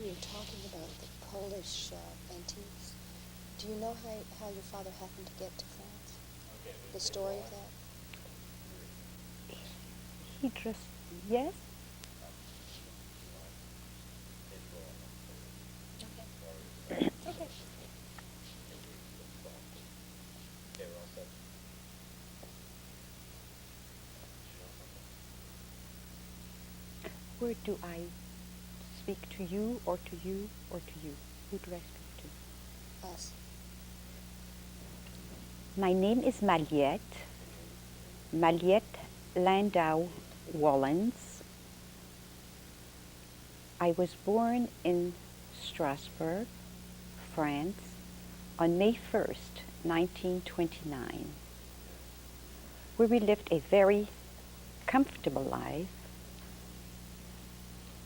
you were talking about the Polish antiques. Do you know how your father happened to get to France? The story of that? He just, yes? Okay. Okay. Where do I speak to you or to you or to you? Who do I speak to? Us. My name is Maliette. Maliette Landau Wallens. I was born in Strasbourg, France, on May 1st, 1929, where we lived a very comfortable life.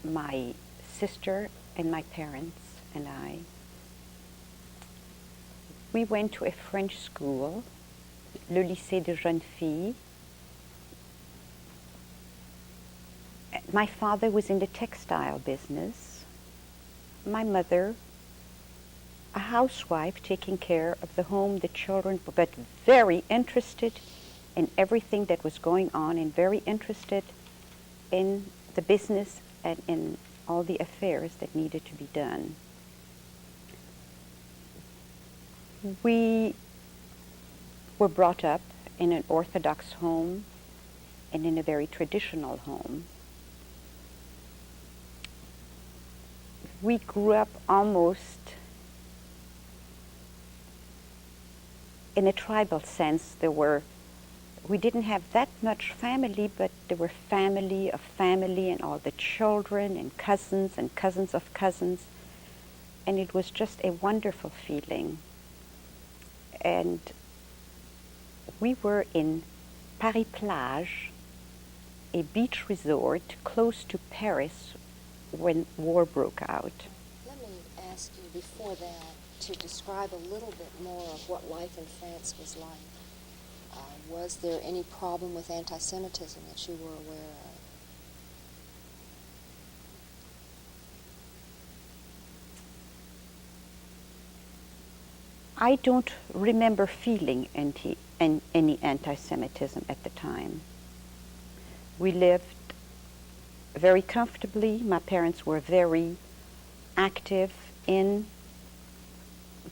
My sister and my parents and I, we went to a French school, le lycée de jeunes filles. My father was in the textile business. My mother, a housewife taking care of the home, the children, but very interested in everything that was going on and very interested in the business and in all the affairs that needed to be done. We were brought up in an Orthodox home and in a very traditional home. We grew up almost in a tribal sense. We didn't have that much family, but there were family of family and all the children and cousins of cousins. And it was just a wonderful feeling. And we were in Paris-Plage, a beach resort close to Paris when war broke out. Let me ask you before that to describe a little bit more of what life in France was like. Was there any problem with anti-Semitism that you were aware of? I don't remember feeling any anti-Semitism at the time. We lived very comfortably. My parents were very active in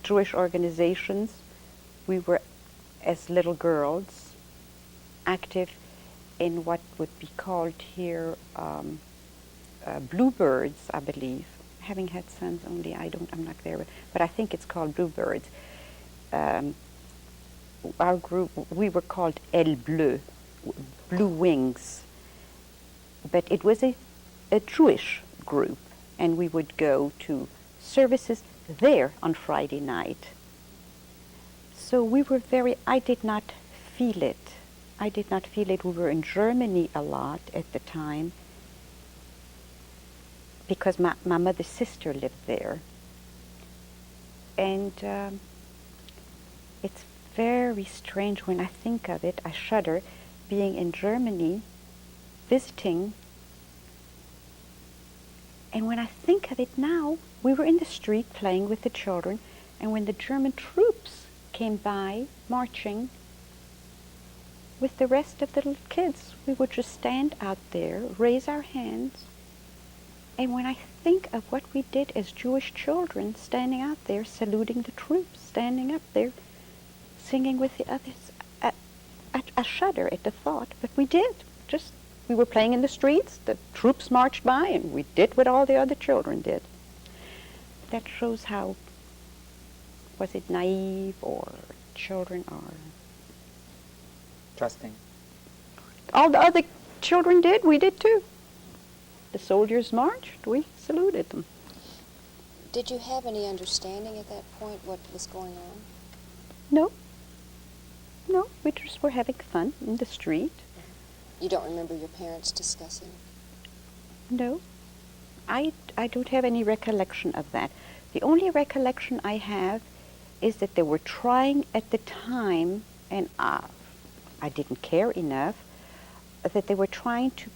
Jewish organizations. We were, as little girls, active in what would be called here bluebirds, I believe. Having had sons only, I'm not there, but I think it's called bluebirds. Our group, we were called Ailes Bleues, Blue Wings, but it was a Jewish group, and we would go to services there on Friday night. So we were I did not feel it. We were in Germany a lot at the time because my mother's sister lived there. And it's very strange when I think of it. I shudder being in Germany, visiting. And when I think of it now, we were in the street playing with the children, and when the German troops came by marching with the rest of the little kids, we would just stand out there, raise our hands. And when I think of what we did as Jewish children, standing out there, saluting the troops, standing up there, singing with the others, I shudder at the thought, but we did. We were playing in the streets, the troops marched by, and we did what all the other children did. That shows how, was it naive, or children are... Trusting. All the other children did, we did too. The soldiers marched, we saluted them. Did you have any understanding at that point what was going on? No, we just were having fun in the street. You don't remember your parents discussing? No, I don't have any recollection of that. The only recollection I have is that they were trying at the time, and I didn't care enough, that they were trying to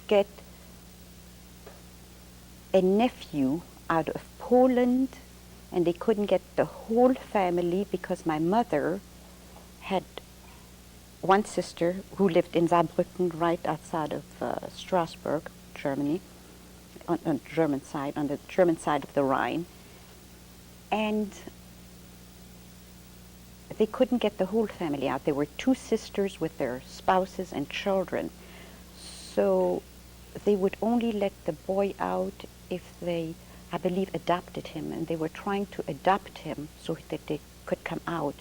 get a nephew out of Poland, and they couldn't get the whole family because my mother had one sister who lived in Saarbrücken, right outside of Strasbourg, Germany, on the German side of the Rhine, and they couldn't get the whole family out. There were two sisters with their spouses and children, so they would only let the boy out if they, I believe, adopted him, and they were trying to adopt him so that they could come out.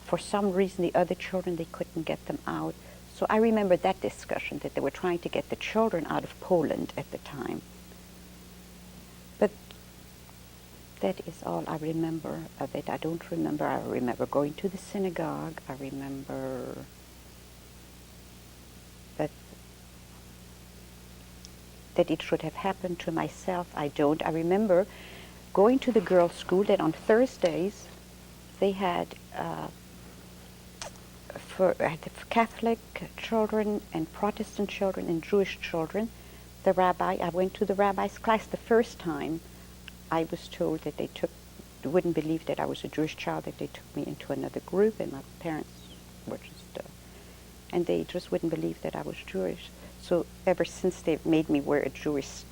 For some reason, the other children, they couldn't get them out. So I remember that discussion, that they were trying to get the children out of Poland at the time. But that is all I remember of it. I remember going to the synagogue. I remember that it should have happened to myself. I don't. I remember going to the girls' school, that on Thursdays they had for Catholic children and Protestant children and Jewish children. I went to the rabbi's class the first time. I was told that they wouldn't believe that I was a Jewish child, that they took me into another group, and my parents were and they just wouldn't believe that I was Jewish. So ever since, they've made me wear a Jewish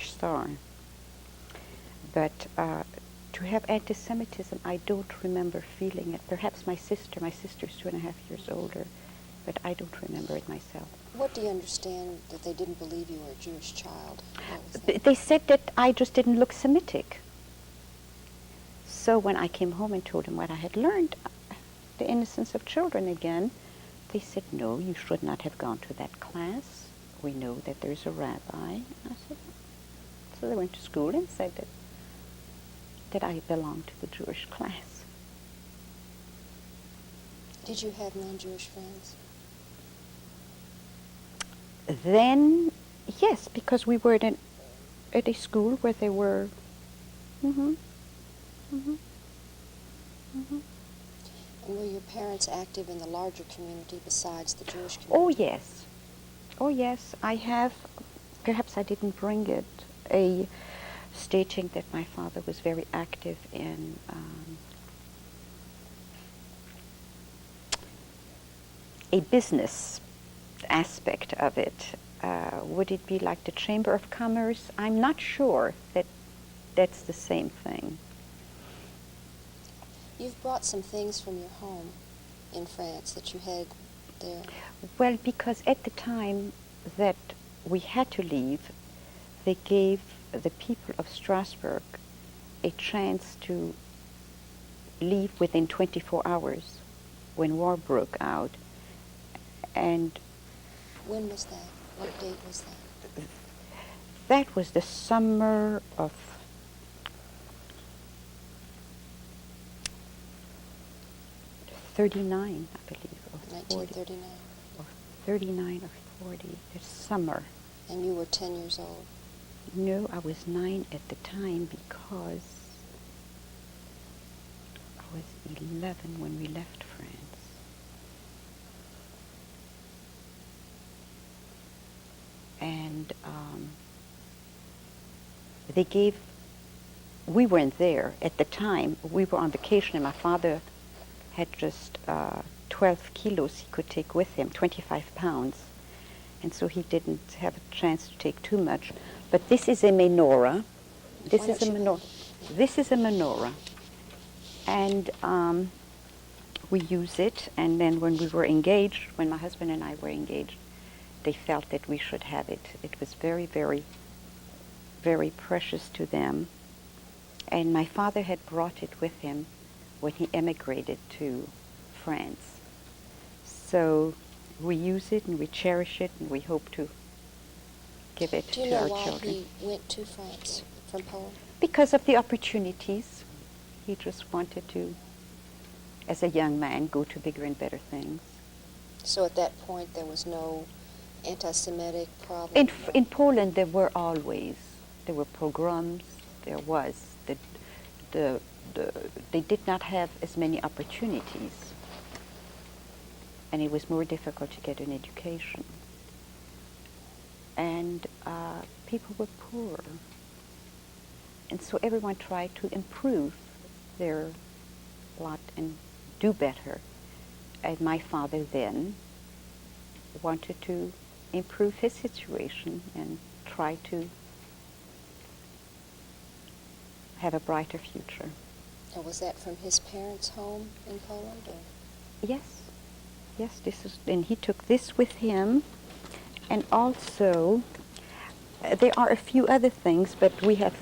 star. But to have anti-Semitism, I don't remember feeling it. Perhaps my sister's 2.5 years older, but I don't remember it myself. What do you understand that they didn't believe you were a Jewish child? They said that I just didn't look Semitic. So when I came home and told them what I had learned, the innocence of children again, they said, no, you should not have gone to that class. We know that there's a rabbi. I said, so they went to school and said that I belonged to the Jewish class. Did you have non-Jewish friends? Then, yes, because we were at a school where they were. Mm-hmm. Mm-hmm. Mm-hmm. And were your parents active in the larger community besides the Jewish community? Oh, yes. Oh, yes. I have, perhaps I didn't bring it, a stating that my father was very active in a business aspect of it. Would it be like the Chamber of Commerce? I'm not sure that that's the same thing. You've brought some things from your home in France that you had there. Well, because at the time that we had to leave, they gave the people of Strasbourg a chance to leave within 24 hours when war broke out. And when was that? What date was that? That was the summer of 39, I believe, or 1939. 40, or 39 or 40, this summer. And you were 10 years old? No, I was 9 at the time because I was 11 when we left France. And we weren't there at the time. We were on vacation, and my father had just 12 kilos he could take with him, 25 pounds. And so he didn't have a chance to take too much. But this is a menorah. This is a menorah. And we use it. And then when we were engaged, when my husband and I were engaged, they felt that we should have it. It was very, very, very precious to them. And my father had brought it with him when he emigrated to France. So we use it and we cherish it, and we hope to give it to our children. Do you know why he went to France from Poland? Because of the opportunities. He just wanted to, as a young man, go to bigger and better things. So at that point there was no anti-Semitic problem? In Poland there were pogroms, there was, they did not have as many opportunities, and it was more difficult to get an education. And people were poor. And so everyone tried to improve their lot and do better. And my father then wanted to improve his situation and try to have a brighter future. And was that from his parents' home in Poland? Or? Yes, yes, and he took this with him. And also, there are a few other things, but we have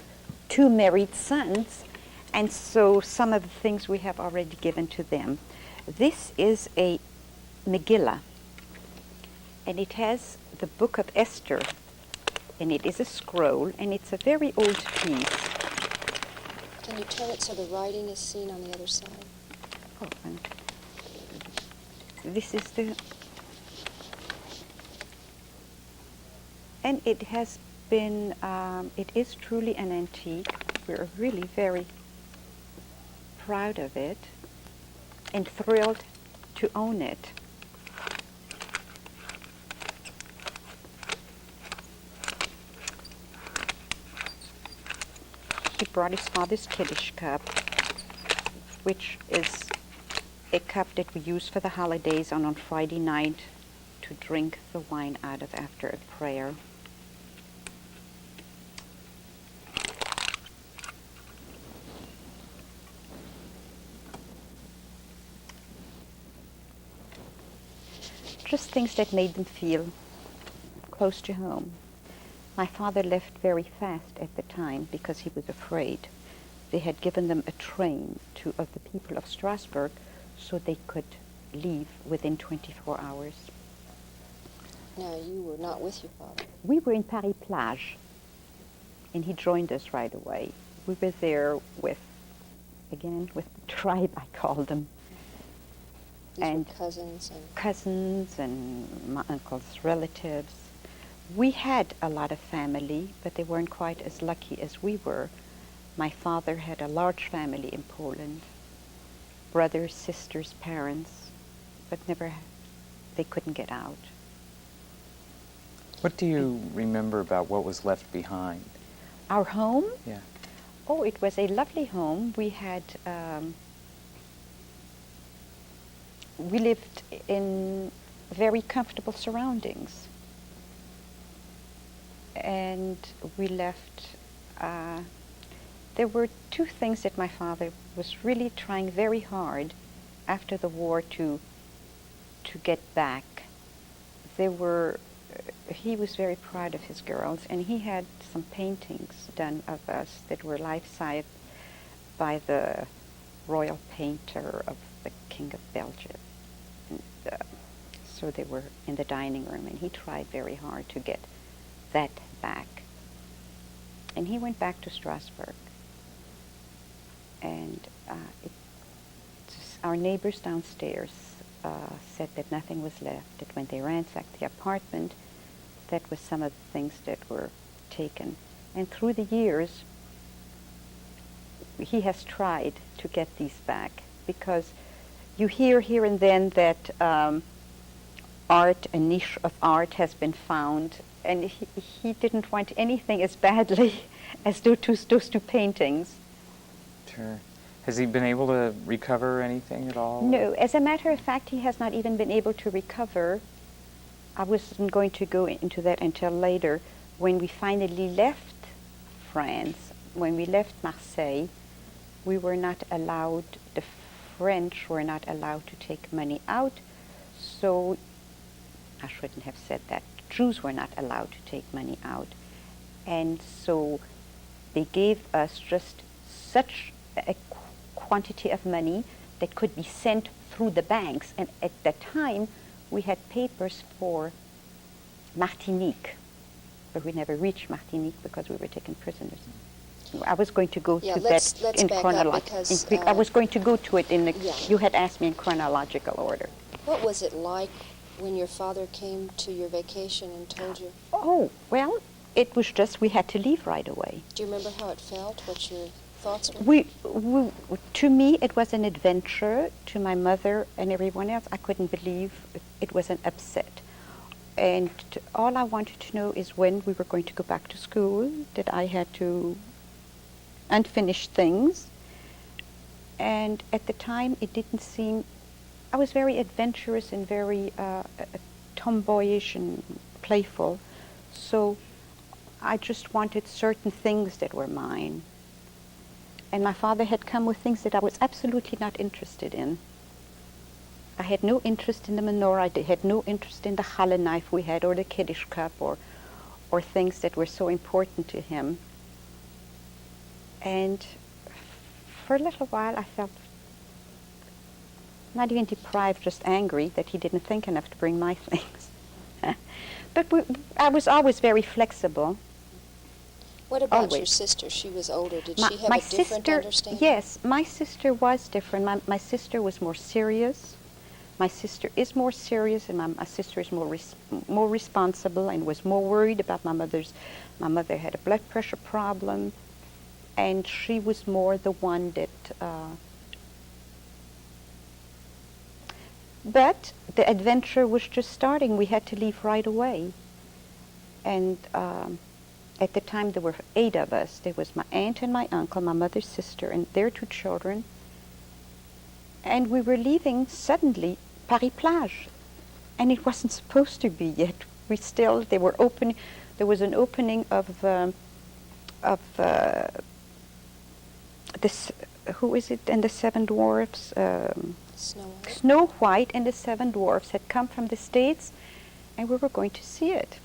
2 married sons, and so some of the things we have already given to them. This is a Megillah, and it has the book of Esther, and it is a scroll, and it's a very old piece. Can you turn it so the writing is seen on the other side? Oh, and this is the... And it has been, it is truly an antique. We're really very proud of it and thrilled to own it. He brought his father's Kiddush cup, which is a cup that we use for the holidays and on Friday night to drink the wine out of after a prayer. Just things that made them feel close to home. My father left very fast at the time because he was afraid. They had given them a train of the people of Strasbourg so they could leave within 24 hours. Now, you were not with your father. We were in Paris Plage, and he joined us right away. We were there with the tribe, I called them. These and were cousins and... Cousins and my uncle's relatives. We had a lot of family, but they weren't quite as lucky as we were. My father had a large family in Poland, brothers, sisters, parents, but they couldn't get out. What do you remember about what was left behind? Our home? Yeah. Oh, it was a lovely home. We had, we lived in very comfortable surroundings. And we left, there were 2 things that my father was really trying very hard after the war to get back. He was very proud of his girls, and he had some paintings done of us that were life-size by the royal painter of the King of Belgium. And, so they were in the dining room, and he tried very hard to get that back. And he went back to Strasbourg. And our neighbors downstairs said that nothing was left, that when they ransacked the apartment, that was some of the things that were taken. And through the years, he has tried to get these back, because you hear here and then that art, a niche of art has been found, and he didn't want anything as badly as those 2 paintings. Sure. Has he been able to recover anything at all? No, as a matter of fact, he has not even been able to recover. I wasn't going to go into that until later. When we finally left France, when we left Marseille, we were not allowed, the French were not allowed to take money out, so I shouldn't have said that. Jews were not allowed to take money out. And so they gave us just such a quantity of money that could be sent through the banks. And at that time, we had papers for Martinique, but we never reached Martinique because we were taken prisoners. I was going to go to let's that in back up because, I was going to go to it in the, yeah. You had asked me in chronological order. What was it like when your father came to your vacation and told you? Oh, well, it was just we had to leave right away. Do you remember how it felt, what your thoughts were? To me, it was an adventure. To my mother and everyone else, I couldn't believe it was an upset. And all I wanted to know is when we were going to go back to school, that I had to unfinished things. And at the time, it didn't seem, I was very adventurous and very tomboyish and playful. So I just wanted certain things that were mine. And my father had come with things that I was absolutely not interested in. I had no interest in the menorah. I had no interest in the challah knife we had, or the Kiddush cup, or things that were so important to him. And for a little while, I felt not even deprived, just angry that he didn't think enough to bring my things. But I was always very flexible. What about your Always. sister? She was older. Did My- she have my a different sister- understanding? Yes, my sister was different. My sister was more serious. My sister is more serious, and my sister is more responsible and was more worried about my mother's. My mother had a blood pressure problem, and she was more the one that. But the adventure was just starting. We had to leave right away, and at the time there were 8 of us. There was my aunt and my uncle, my mother's sister, and their 2 children. And we were leaving suddenly Paris Plage, and it wasn't supposed to be yet. They were open. There was an opening of this. Who is it? And the 7 Dwarfs. Snow White. Snow White and the 7 Dwarfs had come from the States, and we were going to see it,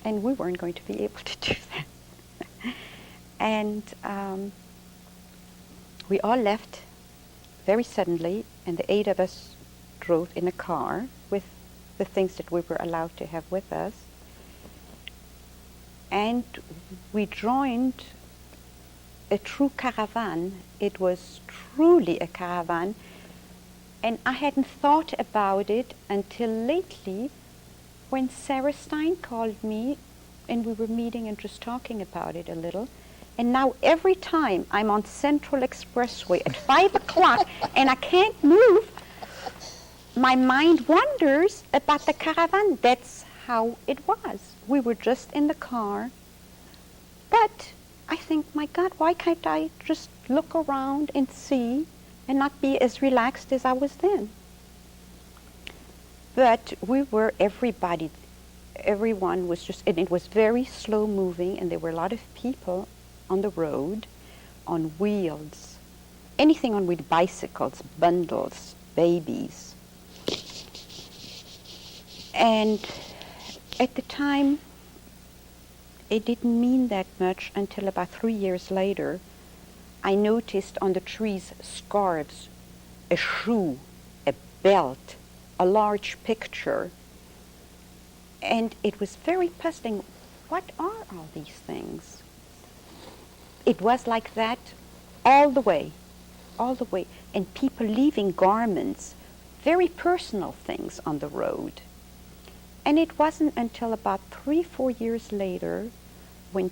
and we weren't going to be able to do that. And we all left very suddenly, and the 8 of us drove in a car with the things that we were allowed to have with us. And we joined a true caravan. It was truly a caravan. And I hadn't thought about it until lately when Sarah Stein called me and we were meeting and just talking about it a little. And now every time I'm on Central Expressway at 5 o'clock and I can't move, my mind wanders about the caravan. That's how it was. We were just in the car. But I think, my God, why can't I just look around and see and not be as relaxed as I was then? But we were, everyone was just, and it was very slow moving, and there were a lot of people on the road, on wheels, anything on wheels, bicycles, bundles, babies. And at the time, it didn't mean that much until about 3 years later, I noticed on the trees scarves, a shoe, a belt, a large picture. And it was very puzzling. What are all these things? It was like that all the way. And people leaving garments, very personal things on the road. And it wasn't until about 3-4 years later when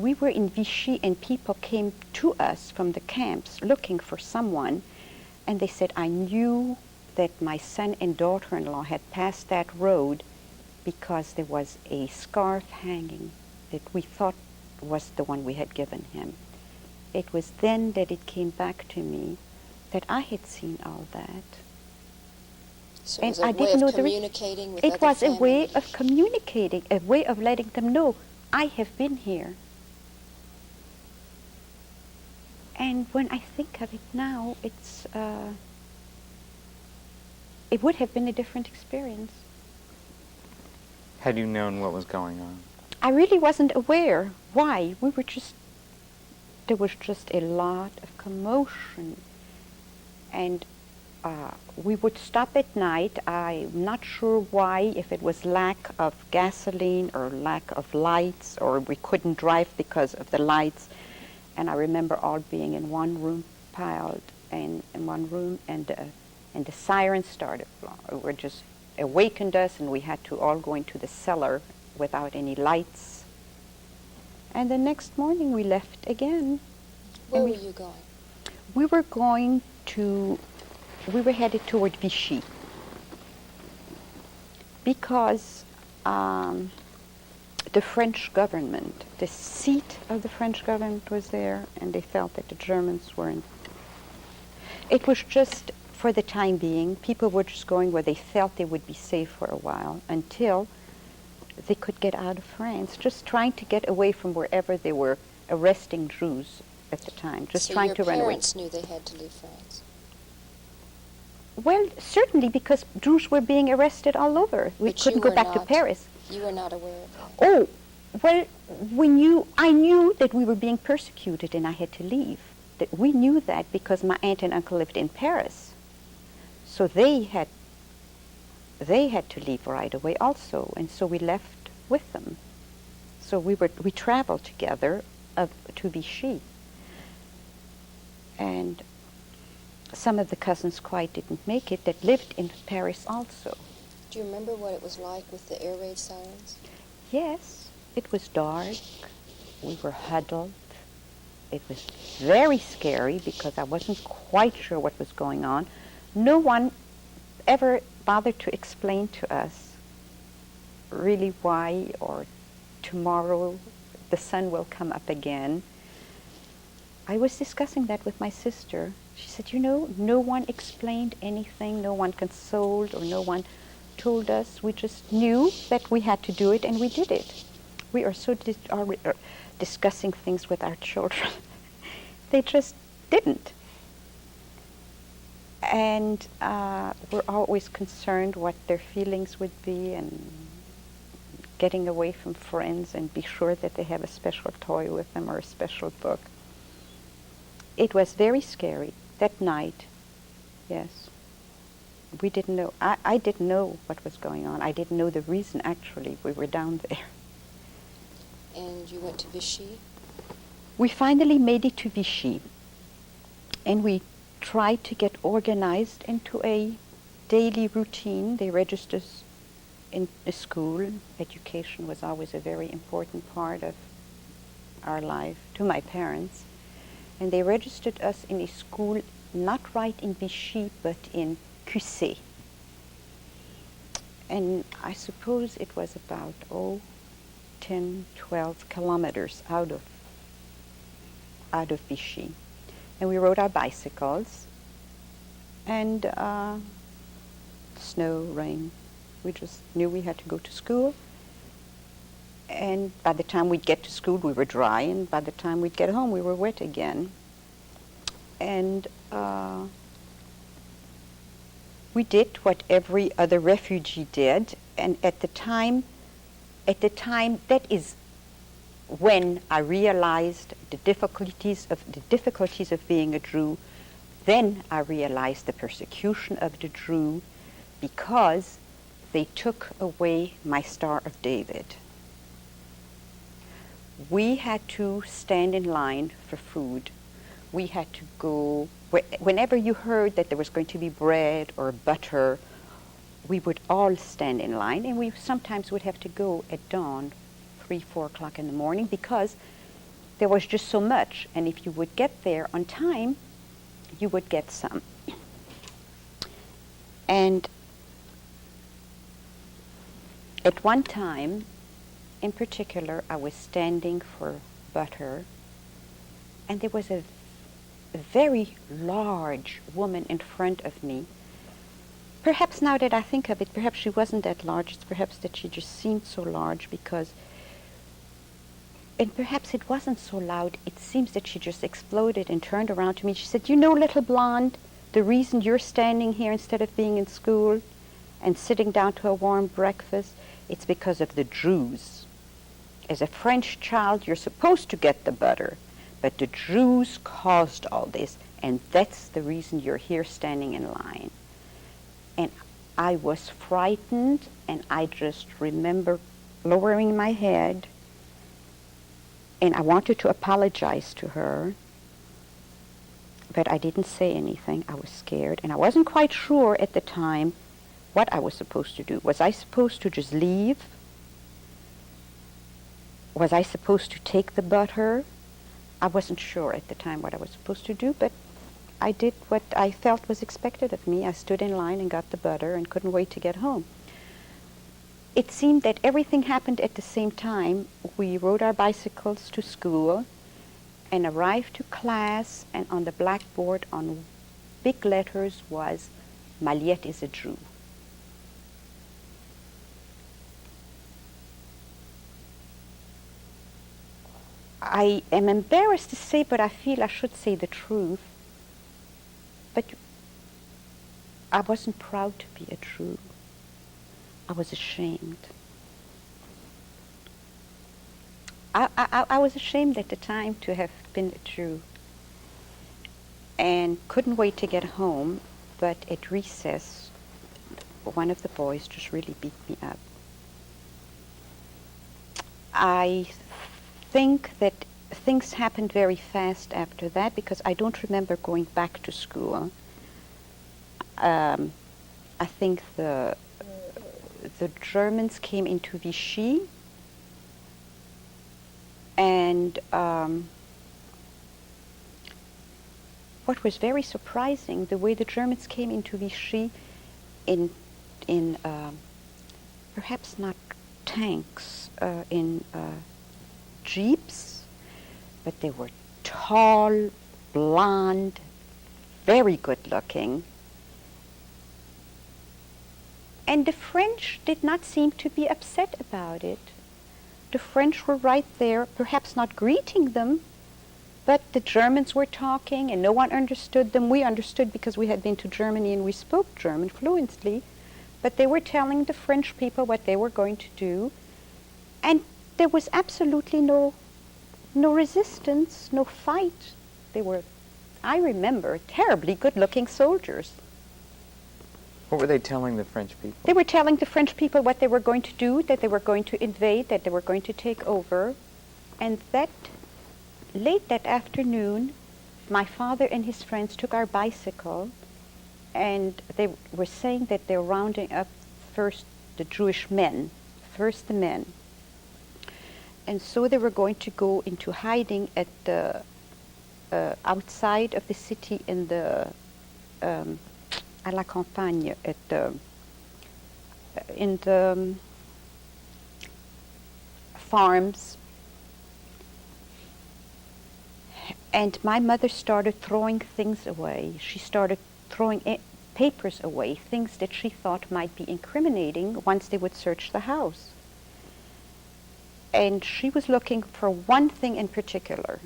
we were in Vichy and people came to us from the camps looking for someone, and they said, I knew that my son and daughter-in-law had passed that road because there was a scarf hanging that we thought was the one we had given him. It was then that it came back to me that I had seen all that. So And it was a I way didn't know of the communicating with It other was a family way members. of communicating, a way of letting them know, I have been here. And when I think of it now, it would have been a different experience. Had you known what was going on? I really wasn't aware. Why? There was just a lot of commotion. And we would stop at night. I'm not sure why, if it was lack of gasoline or lack of lights, or we couldn't drive because of the lights. And I remember all being in one room, piled in one room, and the sirens started. Were just awakened us, and we had to all go into the cellar without any lights. And the next morning we left again. Where and were you going? We were headed toward Vichy the French government. The seat of the French government was there, and they felt that the Germans weren't. It was just, for the time being, people were just going where they felt they would be safe for a while until they could get out of France, just trying to get away from wherever they were arresting Jews at the time, just trying to run away. So your parents knew they had to leave France? Well, certainly, because Jews were being arrested all over. We But couldn't you go were back to not- Paris. You were not aware of that? Oh, well, I knew that we were being persecuted and I had to leave. That we knew that because my aunt and uncle lived in Paris. So they had to leave right away also, and so we left with them. So we traveled together to Vichy. And some of the cousins quite didn't make it that lived in Paris also. Do you remember what it was like with the air raid sirens? Yes, it was dark. We were huddled. It was very scary because I wasn't quite sure what was going on. No one ever bothered to explain to us really why or tomorrow the sun will come up again. I was discussing that with my sister. She said, no one explained anything, no one consoled or no one told us. We just knew that we had to do it and we did it. We are so discussing things with our children. They just didn't. And we're always concerned what their feelings would be and getting away from friends and be sure that they have a special toy with them or a special book. It was very scary that night, yes. We didn't know, I didn't know what was going on. I didn't know the reason, actually. We were down there. And you went to Vichy? We finally made it to Vichy, and we tried to get organized into a daily routine. They registered us in a school. Education was always a very important part of our life, to my parents. And they registered us in a school not right in Vichy, but in QC. And I suppose it was about, 10, 12 kilometers out of Vichy. And we rode our bicycles, and snow, rain. We just knew we had to go to school. And by the time we'd get to school, we were dry, and by the time we'd get home, we were wet again. And we did what every other refugee did, and at the time, that is when I realized the difficulties of being a Jew. Then I realized the persecution of the Jew because they took away my Star of David. We had to stand in line for food. We had to go, whenever you heard that there was going to be bread or butter, we would all stand in line, and we sometimes would have to go at dawn, 3, 4 o'clock in the morning, because there was just so much, and if you would get there on time, you would get some. And at one time, in particular, I was standing for butter, and there was a very large woman in front of me. Perhaps now that I think of it, perhaps she wasn't that large. It's perhaps that she just seemed so large because, and perhaps it wasn't so loud. It seems that she just exploded and turned around to me. She said, little blonde, the reason you're standing here instead of being in school and sitting down to a warm breakfast, it's because of the Jews. As a French child, you're supposed to get the butter, but the Jews caused all this, and that's the reason you're here standing in line. And I was frightened, and I just remember lowering my head, and I wanted to apologize to her, but I didn't say anything. I was scared, and I wasn't quite sure at the time what I was supposed to do. Was I supposed to just leave? Was I supposed to take the butter? I wasn't sure at the time what I was supposed to do, but I did what I felt was expected of me. I stood in line and got the butter and couldn't wait to get home. it seemed that everything happened at the same time. We rode our bicycles to school and arrived to class, and on the blackboard on big letters was, Maliette is a Jew. I am embarrassed to say, but I feel I should say the truth. But I wasn't proud to be a Jew. I was ashamed. I was ashamed at the time to have been a Jew, and couldn't wait to get home, but at recess, one of the boys just really beat me up. I think that things happened very fast after that, because I don't remember going back to school. I think the Germans came into Vichy, and what was very surprising, the way the Germans came into Vichy in perhaps not tanks, in jeeps, but they were tall, blonde, very good looking. And the French did not seem to be upset about it. The French were right there, perhaps not greeting them, but the Germans were talking and no one understood them. We understood because we had been to Germany and we spoke German fluently, but they were telling the French people what they were going to do, and there was absolutely no resistance, no fight. They were, I remember, terribly good-looking soldiers. What were they telling the French people? They were telling the French people what they were going to do, that they were going to invade, that they were going to take over. And that, late that afternoon, my father and his friends took our bicycle, and they were saying that they were rounding up first the Jewish men, first the men. And so they were going to go into hiding at the outside of the city in the à la campagne, at the in the farms. And my mother started throwing things away. She started throwing papers away, things that she thought might be incriminating once they would search the house. And she was looking for one thing in particular.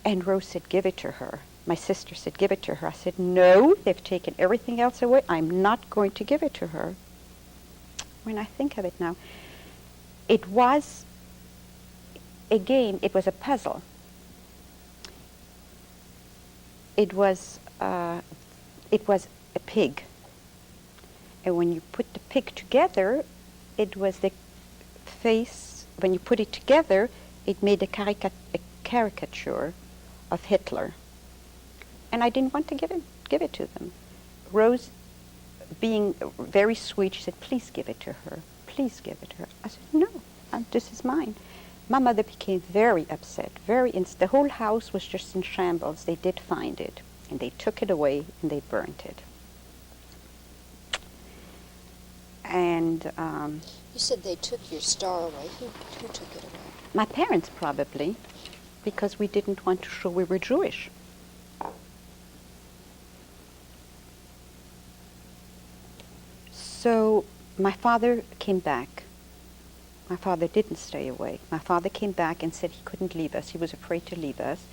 And Rose said, give it to her. My sister said, give it to her. I said, no, they've taken everything else away. I'm not going to give it to her. When I think of it now, it was a game. It was a puzzle. It was a pig. And when you put the pig together, it was the face. When you put it together, it made a caricature of Hitler. And I didn't want to give it to them. Rose, being very sweet, she said, please give it to her. Please give it to her. I said, no, this is mine. My mother became very upset. The whole house was just in shambles. They did find it, and they took it away, and they burnt it. And you said they took your star away. Who took it away? My parents, probably, because we didn't want to show we were Jewish. So my father came back. My father didn't stay away. My father came back and said he couldn't leave us. He was afraid to leave us,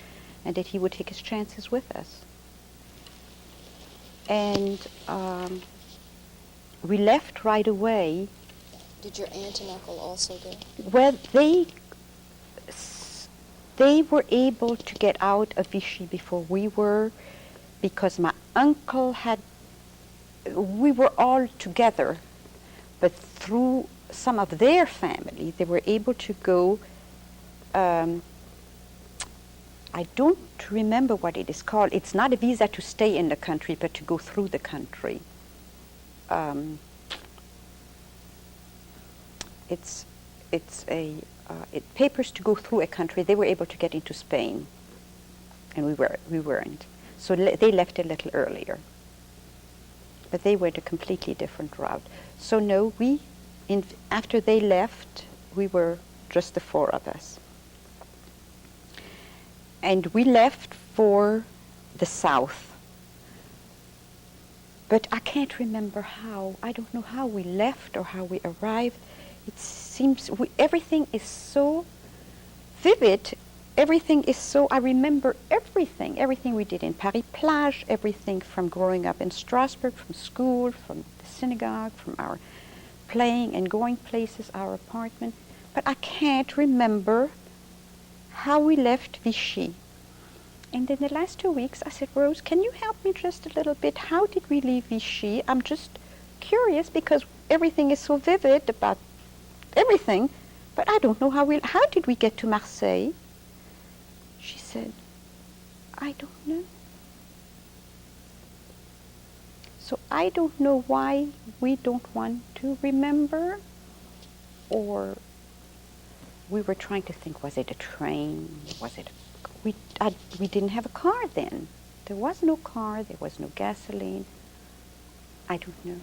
and that he would take his chances with us. And we left right away. Did your aunt and uncle also go? Well, they were able to get out of Vichy before we were, because my uncle we were all together, but through some of their family, they were able to go, I don't remember what it is called. It's not a visa to stay in the country, but to go through the country. It's papers to go through a country. They were able to get into Spain, and we weren't. So they left a little earlier. but they went a completely different route. So no, after they left, we were just the four of us. And we left for the south. But I can't remember how. I don't know how we left or how we arrived. It seems everything is so vivid. Everything is so, I remember everything we did in Paris Plage, everything from growing up in Strasbourg, from school, from the synagogue, from our playing and going places, our apartment. But I can't remember how we left Vichy. And in the last 2 weeks, I said, Rose, can you help me just a little bit? How did we leave Vichy? I'm just curious because everything is so vivid about everything, but I don't know how did we get to Marseille? She said, I don't know. So I don't know why we don't want to remember, or we were trying to think, was it a train? Was it we didn't have a car then. There was no car, there was no gasoline. I don't know.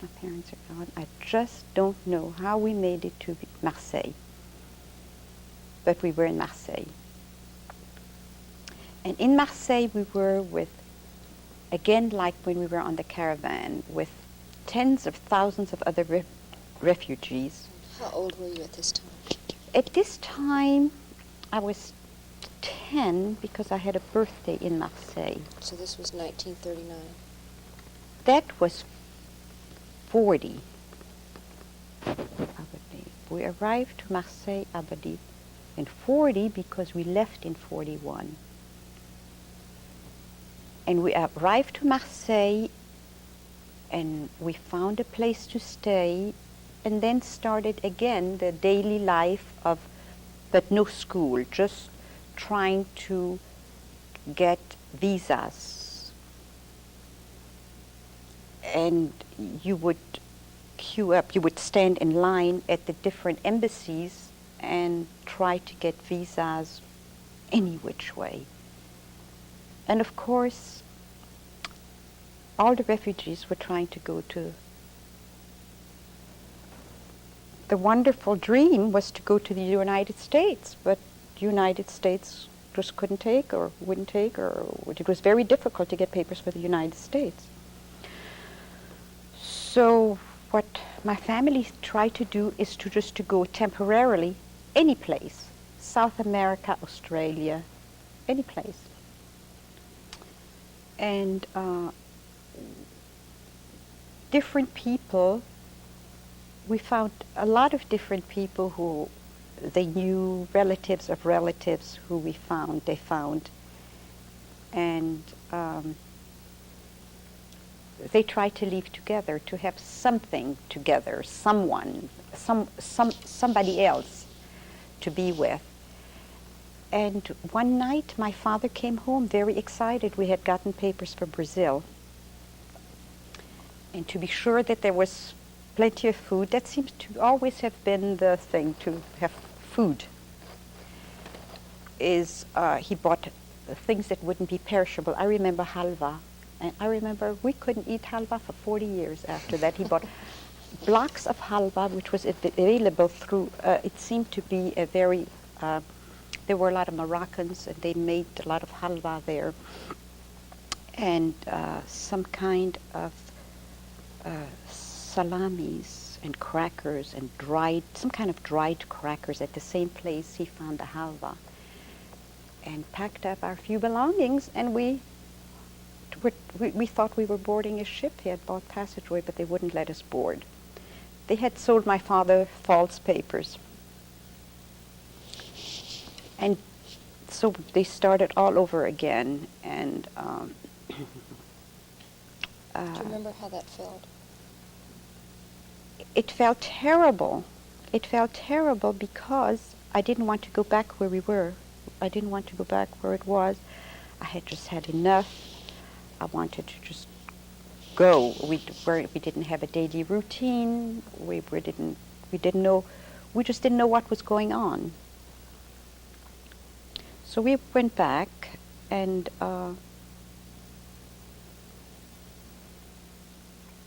My parents are gone. I just don't know how we made it to Marseille. But we were in Marseille. And in Marseille we were with, again like when we were on the caravan, with tens of thousands of other refugees. How old were you at this time? At this time I was 10 because I had a birthday in Marseille. So this was 1939. That was 40, I believe. We arrived to Marseille, I believe, in 40 because we left in 41. And we arrived to Marseille and we found a place to stay and then started again the daily life of, but no school, just trying to get visas. And you would queue up, you would stand in line at the different embassies and try to get visas any which way. And of course, all the refugees were trying to go to, the wonderful dream was to go to the United States, but the United States just couldn't take or wouldn't take, or it was very difficult to get papers for the United States. So what my family tried to do is to go temporarily any place, South America, Australia, any place. And different people, we found a lot of different people who they knew, relatives of relatives who they found. And they tried to live together, to have something together, somebody else to be with. And one night my father came home very excited. We had gotten papers for Brazil. And to be sure that there was plenty of food, that seems to always have been the thing, to have food, is he bought things that wouldn't be perishable. I remember halva. And I remember we couldn't eat halva for 40 years after that. He bought blocks of halva, which was available through, it seemed to be a very, there were a lot of Moroccans, and they made a lot of halva there. And some kind of salamis and crackers and some kind of dried crackers. At the same place he found the halva. And packed up our few belongings, and we thought we were boarding a ship. He had bought passageway, but they wouldn't let us board. They had sold my father false papers. And so they started all over again. And do you remember how that felt? It felt terrible. It felt terrible because I didn't want to go back where we were. I didn't want to go back where it was. I had just had enough. I wanted to just go. We didn't have a daily routine. We just didn't know what was going on. So we went back, and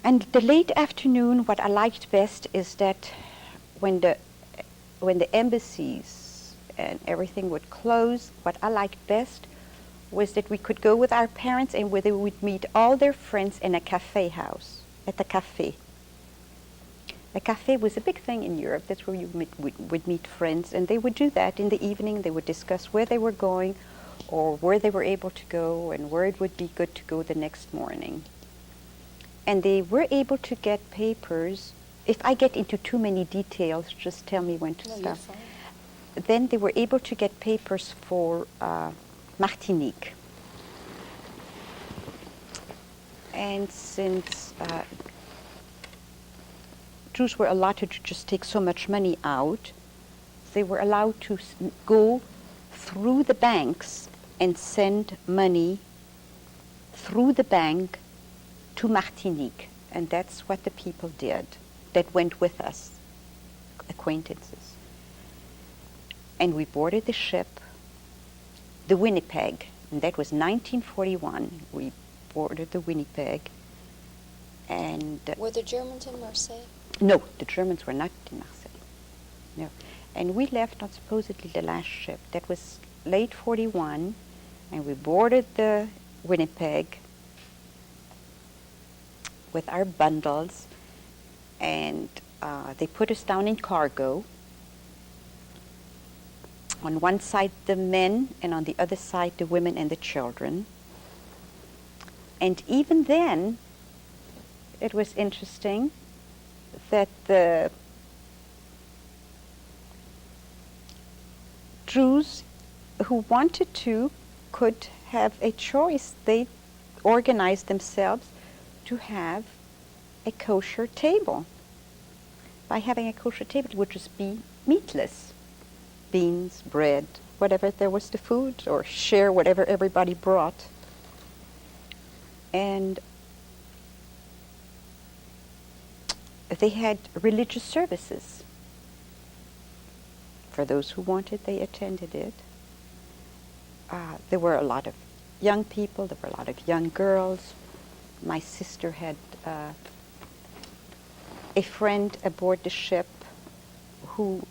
And the late afternoon, what I liked best is that when the embassies and everything would close, what I liked best was that we could go with our parents and where they would meet all their friends in a cafe house, at the cafe. A cafe was a big thing in Europe. That's where you would meet friends, and they would do that in the evening. They would discuss where they were going or where they were able to go and where it would be good to go the next morning. And they were able to get papers. If I get into too many details, just tell me when to No, stop. you're fine. Then they were able to get papers for Martinique. And since Jews were allowed to just take so much money out, they were allowed to go through the banks and send money through the bank to Martinique. And that's what the people did that went with us, acquaintances. And we boarded the ship, the Winnipeg, and that was 1941. We boarded the Winnipeg, and Were the Germans in Marseille? no, the Germans were not in Marseille. No, and we left on supposedly the last ship. That was late 41, and we boarded the Winnipeg with our bundles, and they put us down in cargo. On one side the men, and on the other side the women and the children. And even then, it was interesting that the Jews who wanted to could have a choice. They organized themselves to have a kosher table. By having a kosher table, it would just be meatless. Beans, bread, whatever there was the food, or share whatever everybody brought. And they had religious services. For those who wanted, they attended it. There were a lot of young people, there were a lot of young girls. My sister had a friend aboard the ship who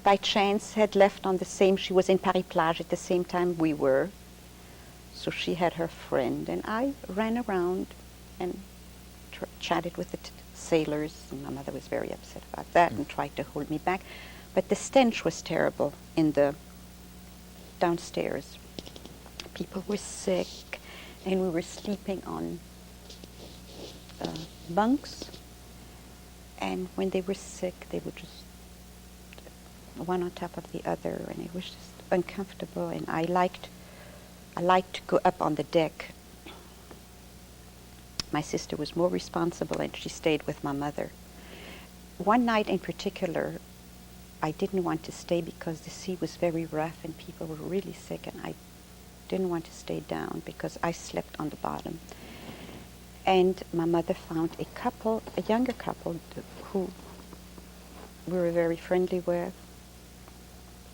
by chance had left on the same, she was in Paris Plage at the same time we were. So she had her friend, and I ran around and chatted with the sailors, and my mother was very upset about that and tried to hold me back. But the stench was terrible in the downstairs. People were sick, and we were sleeping on bunks, and when they were sick, they would just one on top of the other, and it was just uncomfortable, and I liked to go up on the deck. My sister was more responsible, and she stayed with my mother. One night in particular, I didn't want to stay because the sea was very rough and people were really sick, and I didn't want to stay down because I slept on the bottom. And my mother found a younger couple who we were very friendly with.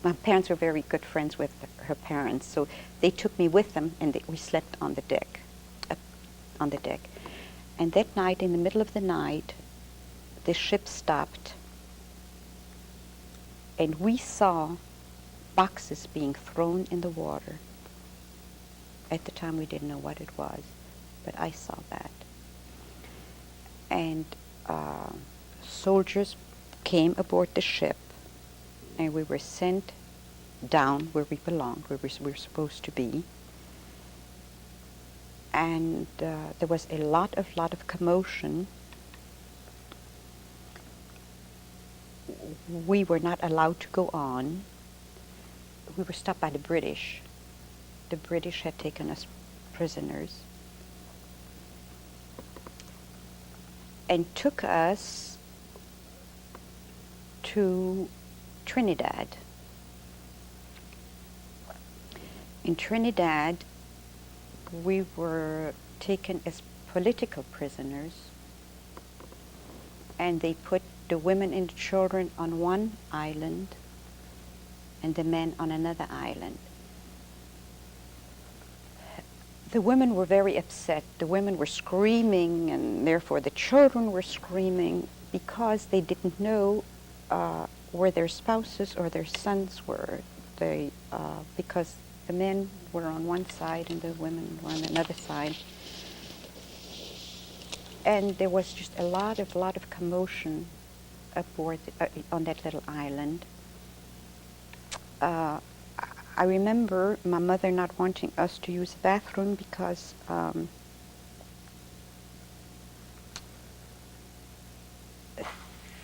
My parents were very good friends with her parents, so they took me with them, and we slept on the deck, up on the deck. And that night, in the middle of the night, the ship stopped, and we saw boxes being thrown in the water. At the time, we didn't know what it was, but I saw that. And soldiers came aboard the ship, and we were sent down where we belonged, where we were supposed to be. And there was a lot of commotion. We were not allowed to go on. We were stopped by the British. The British had taken us prisoners and took us to Trinidad. In Trinidad, we were taken as political prisoners, and they put the women and the children on one island and the men on another island. The women were very upset. The women were screaming, and therefore the children were screaming because they didn't know where their spouses or their sons were. Because the men were on one side and the women were on another side. And there was just a lot of commotion aboard on that little island. I remember my mother not wanting us to use the bathroom because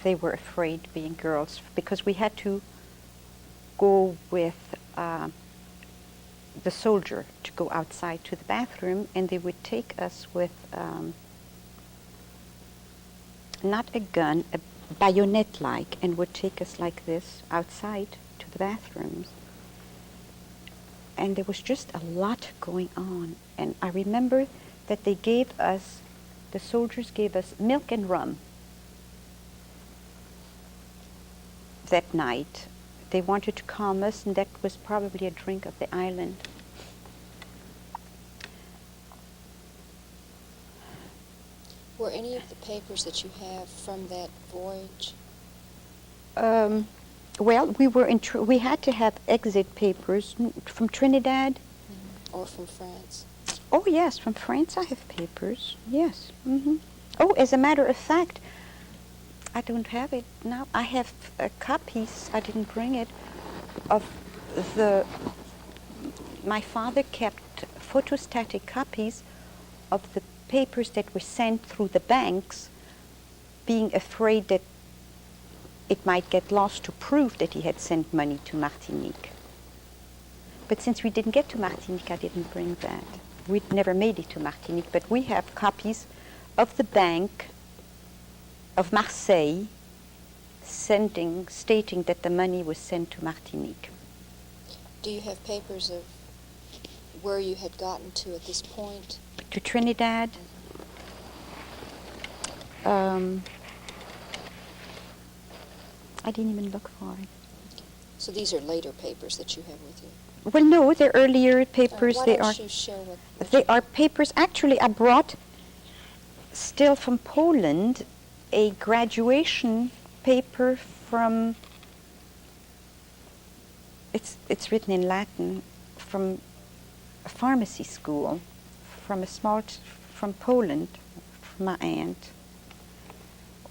they were afraid, being girls, because we had to go with the soldier to go outside to the bathroom, and they would take us with not a gun, a bayonet-like, and would take us like this outside to the bathrooms. And there was just a lot going on. And I remember that they gave us, the soldiers gave us milk and rum that night. They wanted to calm us, and that was probably a drink of the island. Were any of the papers that you have from that voyage? Well, we had to have exit papers from Trinidad. Or from France? Oh, yes, from France I have papers, yes. Oh, as a matter of fact, I don't have it now. I have copies, I didn't bring it, of my father kept photostatic copies of the papers that were sent through the banks, being afraid that it might get lost, to prove that he had sent money to Martinique. But since we didn't get to Martinique, I didn't bring that. We'd never made it to Martinique, but we have copies of the bank of Marseille stating that the money was sent to Martinique. Do you have papers of where you had gotten to at this point? To Trinidad? I didn't even look for it. So these are later papers that you have with you? Well, no, they're earlier papers. Why don't you share what They are papers. Actually, I brought, still from Poland, a graduation paper from, it's written in Latin, from a pharmacy school, from Poland, from my aunt.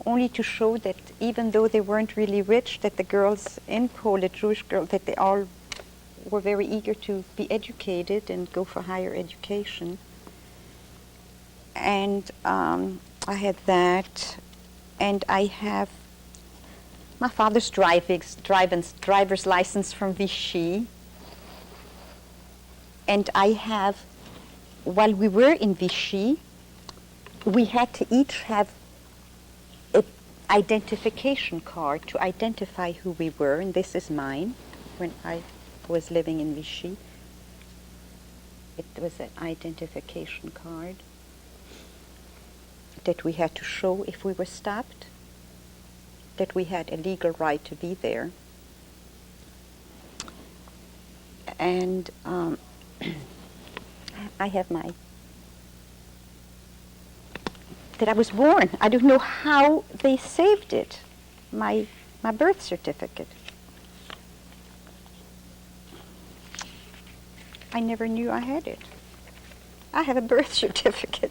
Only to show that even though they weren't really rich, that the girls in Poland, Jewish girls, that they all were very eager to be educated and go for higher education. And I had that, and I have my father's driver's license from Vichy. And I have, while we were in Vichy, we had to each have an identification card to identify who we were, and this is mine when I was living in Vichy. It was an identification card that we had to show if we were stopped, that we had a legal right to be there. And I have that I was born. I don't know how they saved it, my birth certificate. I never knew I had it. I have a birth certificate.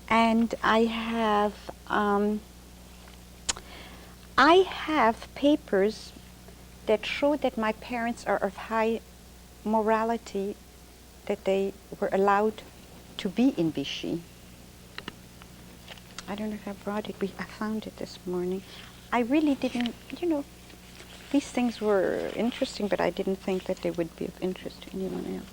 And I have papers that show that my parents are of high morality, that they were allowed to be in Vichy. I don't know if I brought it. I found it this morning. I really didn't, these things were interesting, but I didn't think that they would be of interest to anyone else.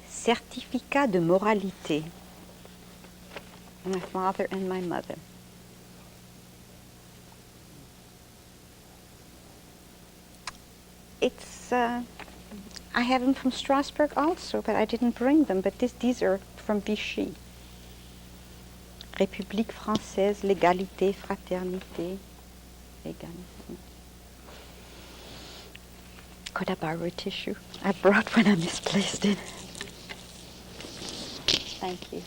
Certificat de moralité. My father and my mother. It's, I have them from Strasbourg also, but I didn't bring them. But these are from Vichy. République française, l'égalité, fraternité, égalité. Could I borrow a tissue? I brought when I misplaced it. Thank you.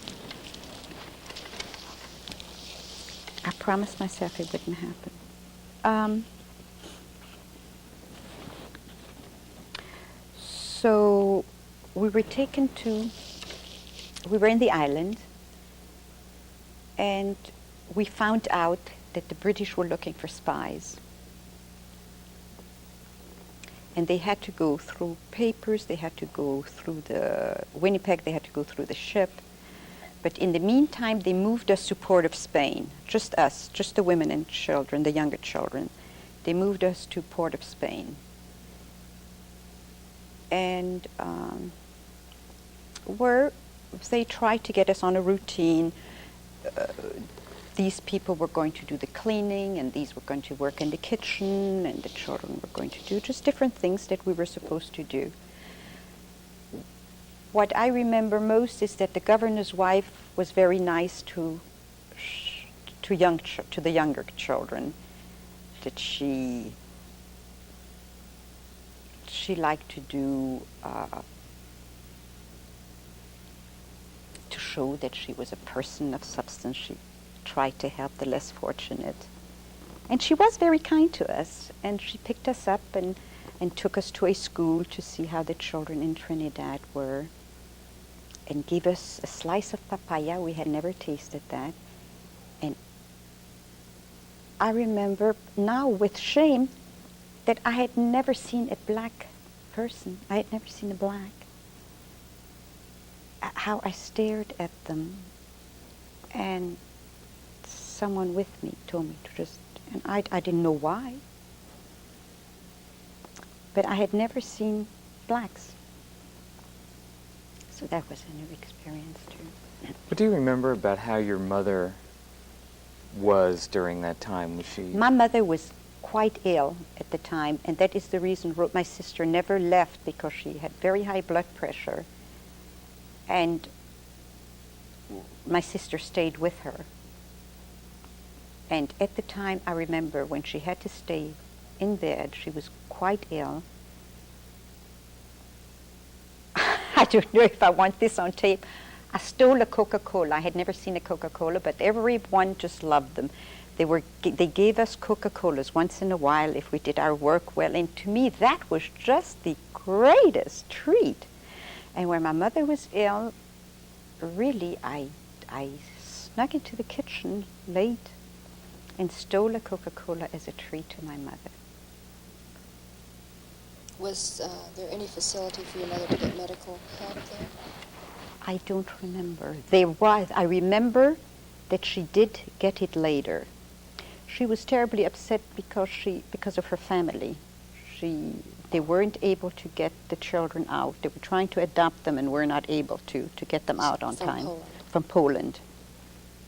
I promised myself it wouldn't happen. So we were we were in the island, and we found out that the British were looking for spies. And they had to go through papers, they had to go through the Winnipeg, they had to go through the ship. But in the meantime, they moved us to Port of Spain, just us, just the women and children, the younger children. They moved us to Port of Spain. And where they tried to get us on a routine. These people were going to do the cleaning, and these were going to work in the kitchen, and the children were going to do just different things that we were supposed to do. What I remember most is that the governor's wife was very nice to the younger children. That she liked to do to show that she was a person of substance. She tried to help the less fortunate. And she was very kind to us, and she picked us up and took us to a school to see how the children in Trinidad were, and gave us a slice of papaya. We had never tasted that. And I remember now with shame that I had never seen a black person. I had never seen a black. How I stared at them, and someone with me told me to just, and I didn't know why, but I had never seen blacks. So that was a new experience too. What do you remember about how your mother was during that time? Was she? My mother was quite ill at the time, and that is the reason my sister never left, because she had very high blood pressure, and my sister stayed with her. And at the time, I remember when she had to stay in bed, she was quite ill. I don't know if I want this on tape. I stole a Coca-Cola. I had never seen a Coca-Cola, but everyone just loved them. They gave us Coca-Colas once in a while if we did our work well, and to me that was just the greatest treat. And when my mother was ill, really I snuck into the kitchen late and stole a Coca-Cola as a treat to my mother. Was there any facility for your mother to get medical help there? I don't remember. There was. I remember that she did get it later. She was terribly upset because of her family. They weren't able to get the children out. They were trying to adopt them and were not able to get them out on time. Poland. From Poland.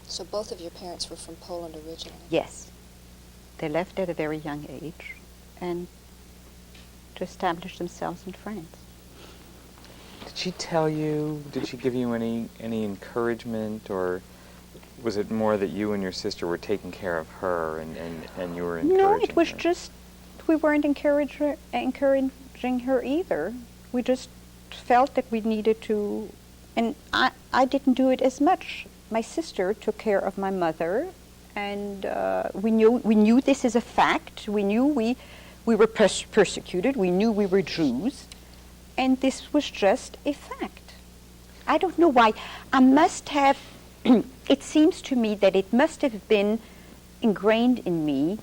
So both of your parents were from Poland originally? Yes. They left at a very young age and to establish themselves in France. Did she tell you, did she give you any encouragement, or was it more that you and your sister were taking care of her and you were encouraging No, it was her? just, we weren't encouraging her either. We just felt that we needed to, and I didn't do it as much. My sister took care of my mother, and we knew this is a fact. We knew we were persecuted. We knew we were Jews, and this was just a fact. I don't know why. I must have, it seems to me that it must have been ingrained in me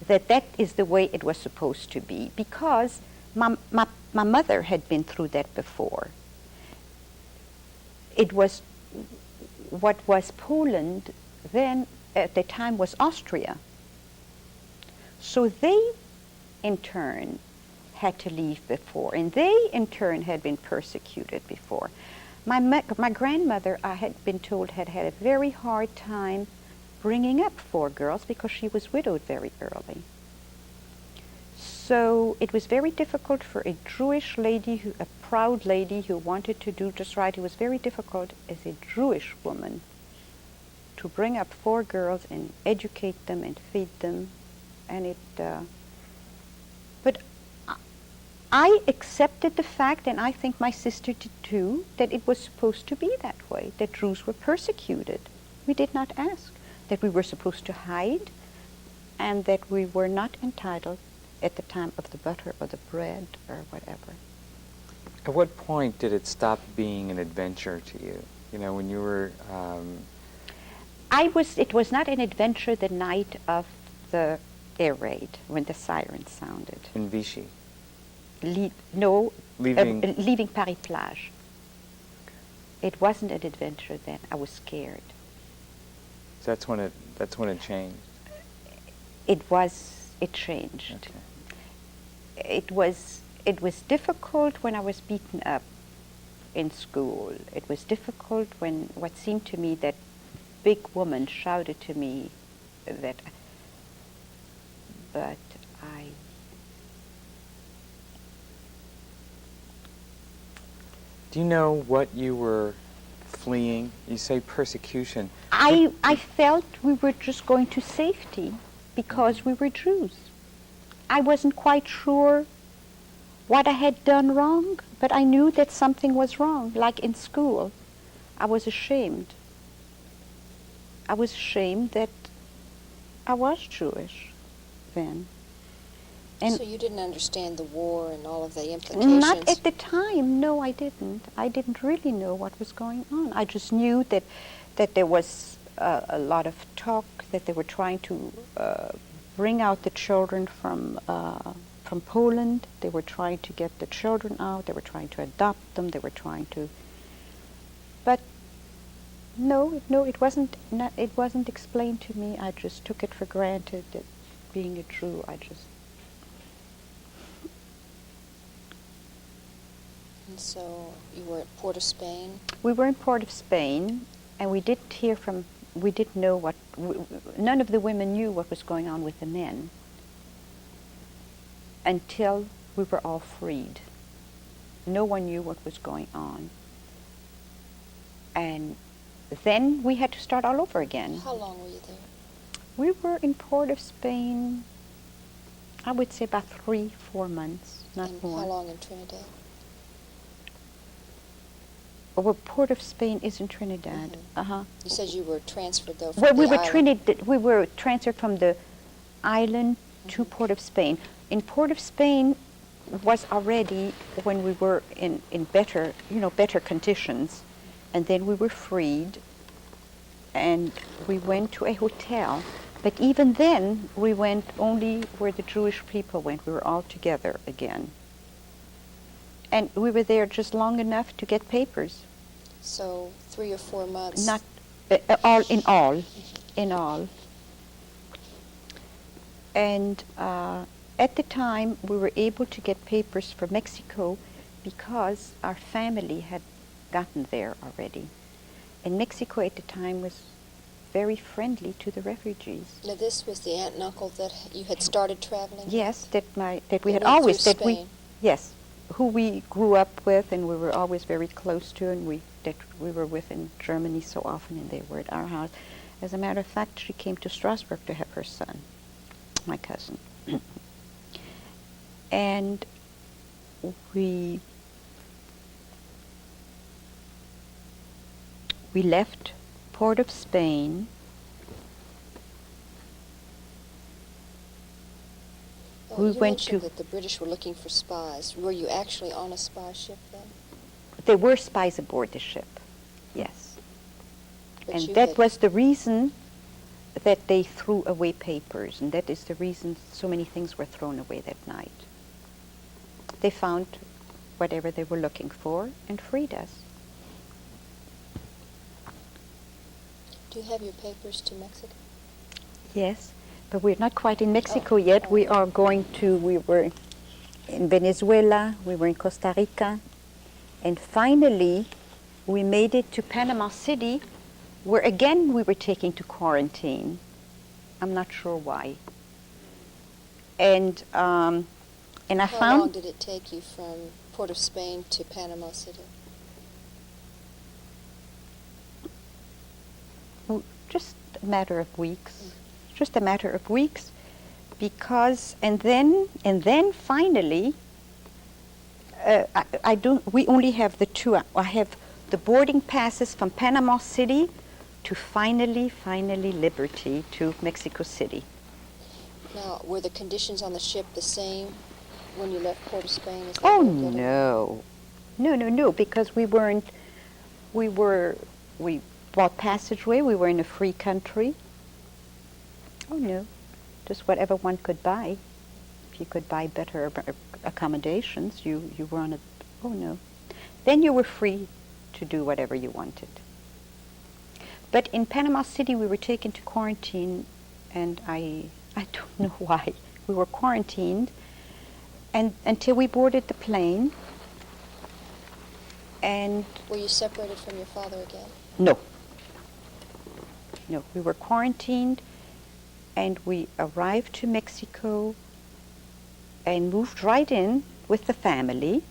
that is the way it was supposed to be, because my mother had been through that before. It was, what was Poland then at the time was Austria. So they in turn had to leave before, and they in turn had been persecuted before. My grandmother, I had been told, had a very hard time bringing up 4 girls because she was widowed very early. So it was very difficult for a Jewish lady, a proud lady who wanted to do just right. It was very difficult as a Jewish woman to bring up 4 girls and educate them and feed them, and it. But I accepted the fact, and I think my sister did too, that it was supposed to be that way. That Jews were persecuted. We did not ask that we were supposed to hide, and that we were not entitled at the time of the butter or the bread or whatever. At what point did it stop being an adventure to you? You know, when you were... It was not an adventure the night of the air raid, when the siren sounded. in Vichy? Leaving Paris-Plage. It wasn't an adventure then. I was scared. So that's when it changed? It changed. Okay. It was difficult when I was beaten up in school. It was difficult when what seemed to me that big woman shouted to me that, but Do you know what you were fleeing? You say persecution. I felt we were just going to safety because we were Jews. I wasn't quite sure what I had done wrong, but I knew that something was wrong, like in school. I was ashamed. I was ashamed that I was Jewish then. And so you didn't understand the war and all of the implications? not at the time, no, I didn't. I didn't really know what was going on. I just knew that there was a lot of talk, that they were trying to bring out the children from Poland. They were trying to get the children out. They were trying to adopt them. They were trying to... But no, it wasn't explained to me. I just took it for granted that being a Jew, And so you were at Port of Spain? We were in Port of Spain, and we didn't know what, none of the women knew what was going on with the men until we were all freed. No one knew what was going on. And then we had to start all over again. How long were you there? We were in Port of Spain, I would say about 3-4 months, not and more. How long in Trinidad? Well, Port of Spain is in Trinidad. Mm-hmm. Uh-huh. You said you were transferred, though, from Well, the island. we were transferred from the island to Port of Spain. In Port of Spain was already when we were in better conditions, and then we were freed, and we went to a hotel. But even then, we went only where the Jewish people went. We were all together again. And we were there just long enough to get papers. So 3 or 4 months? Not in all. And at the time, we were able to get papers for Mexico because our family had gotten there already. And Mexico at the time was very friendly to the refugees. Now, this was the aunt and uncle that you had started traveling with? Yes, that we had went always through Spain. Yes, who we grew up with and we were always very close to, and that we were with in Germany so often, and they were at our house. As a matter of fact, she came to Strasbourg to have her son, my cousin. And we left Port of Spain. Oh, We you went mentioned to- that the British were looking for spies. Were you actually on a spy ship then? There were spies aboard the ship, yes. But And you that had- was the reason that they threw away papers, and that is the reason so many things were thrown away that night. They found whatever they were looking for and freed us. Do you have your papers to Mexico? Yes, but we're not quite in Mexico yet. We were in Venezuela, we were in Costa Rica, and finally we made it to Panama City, where again we were taken to quarantine. I'm not sure why. And I How found long did it take you from Port of Spain to Panama City? just a matter of weeks. Just a matter of weeks, because and then finally, I don't. We only have the two. I have the boarding passes from Panama City to finally Liberty to Mexico City. Now, were the conditions on the ship the same when you left Port of Spain as they Oh were getting there? no, because we bought passageway. We were in a free country. Oh no, just whatever one could buy. If you could buy better accommodations, you were on a. Oh no, then you were free to do whatever you wanted. But in Panama City, we were taken to quarantine, and I don't know why we were quarantined, and until we boarded the plane. And Were you separated from your father again? no, we were quarantined, and we arrived to Mexico and moved right in with the family.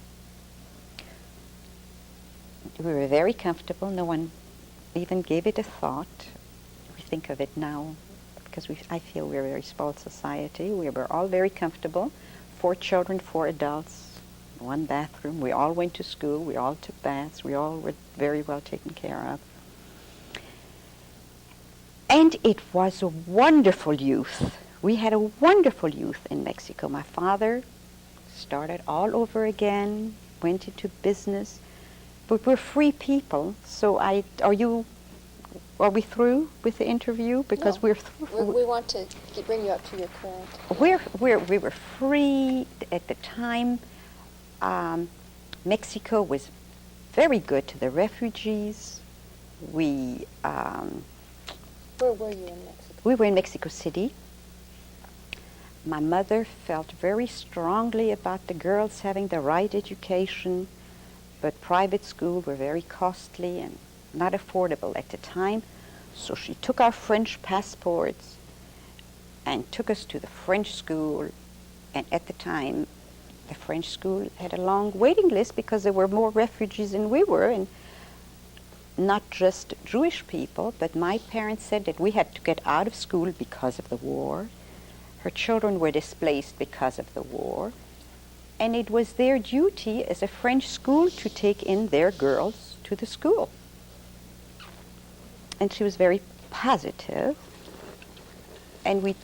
We were very comfortable. No one even gave it a thought. We think of it now because I feel we're a very spoiled society. We were all very comfortable. 4 children, 4 adults, 1 bathroom. We all went to school. We all took baths. We all were very well taken care of. And it was a wonderful youth. We had a wonderful youth in Mexico. My father started all over again, went into business. But we're free people, so are we through with the interview? Because No. we're through. We want to bring you up to your current. We were free at the time. Mexico was very good to the refugees. Where were you in Mexico? We were in Mexico City. My mother felt very strongly about the girls having the right education, but private schools were very costly and not affordable at the time. So she took our French passports and took us to the French school. And at the time, the French school had a long waiting list because there were more refugees than we were, and not just Jewish people, but my parents said that we had to get out of school because of the war. Her children were displaced because of the war. And it was their duty as a French school to take in their girls to the school. And she was very positive. And we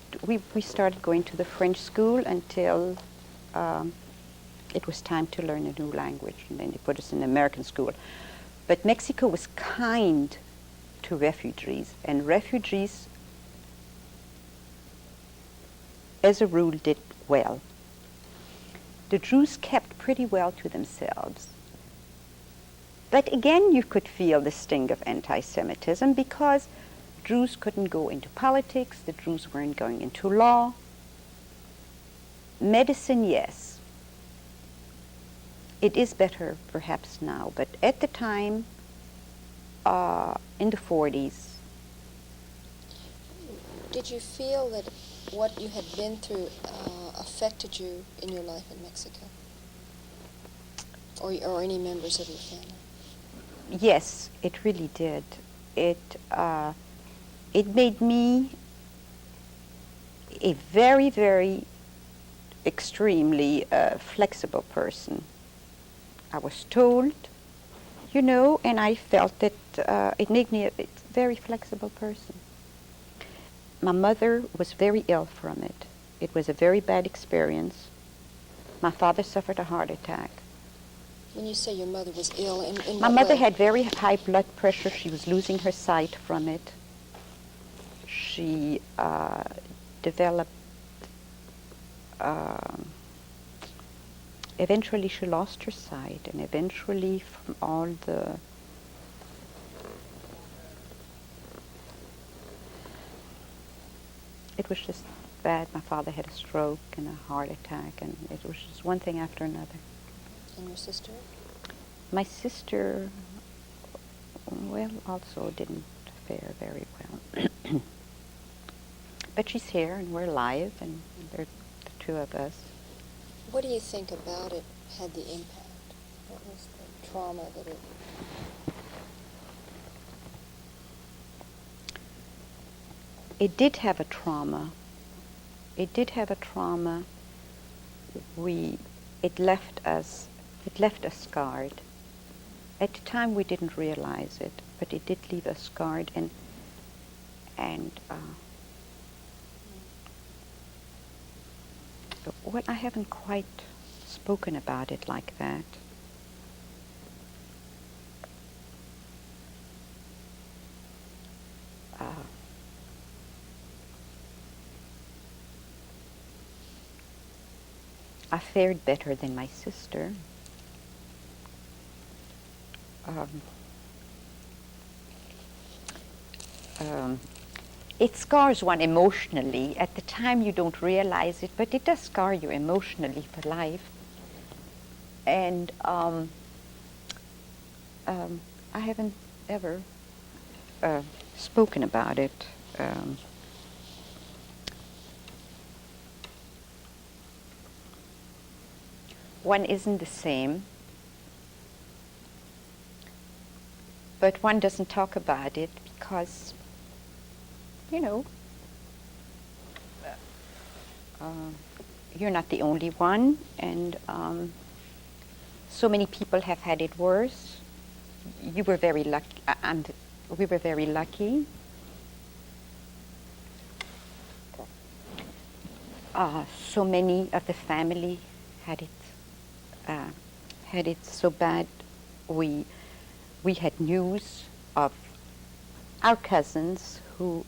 started going to the French school until it was time to learn a new language. And then they put us in the American school. But Mexico was kind to refugees. And refugees, as a rule, did well. The Jews kept pretty well to themselves. But again, you could feel the sting of anti-Semitism because Jews couldn't go into politics, the Jews weren't going into law. Medicine, yes. It is better perhaps now, but at the time, in the 40s. Did you feel that what you had been through affected you in your life in Mexico? Or any members of your family? Yes, it really did. It made me a very, very extremely flexible person. I was told, and I felt that it made me a very flexible person. My mother was very ill from it. It was a very bad experience. My father suffered a heart attack. When you say your mother was ill, in My what mother way? had very high blood pressure. She was losing her sight from it. She developed, eventually she lost her sight, and eventually from all the it was just bad. My father had a stroke and a heart attack, and it was just one thing after another. And your sister? My sister, well, also didn't fare very well. But she's here, and we're alive, and there are the 2 of us. What do you think about it had the impact? What was the trauma that it... it did have a trauma. It did have a trauma. It left us scarred. At the time we didn't realize it, but it did leave us scarred, and well, I haven't quite spoken about it like that. I fared better than my sister. It scars one emotionally. At the time you don't realize it, but it does scar you emotionally for life. And I haven't ever spoken about it. One isn't the same, but one doesn't talk about it because, you know, you're not the only one, and so many people have had it worse. You were very lucky, and we were very lucky. So many of the family had it so bad. We had news of our cousins who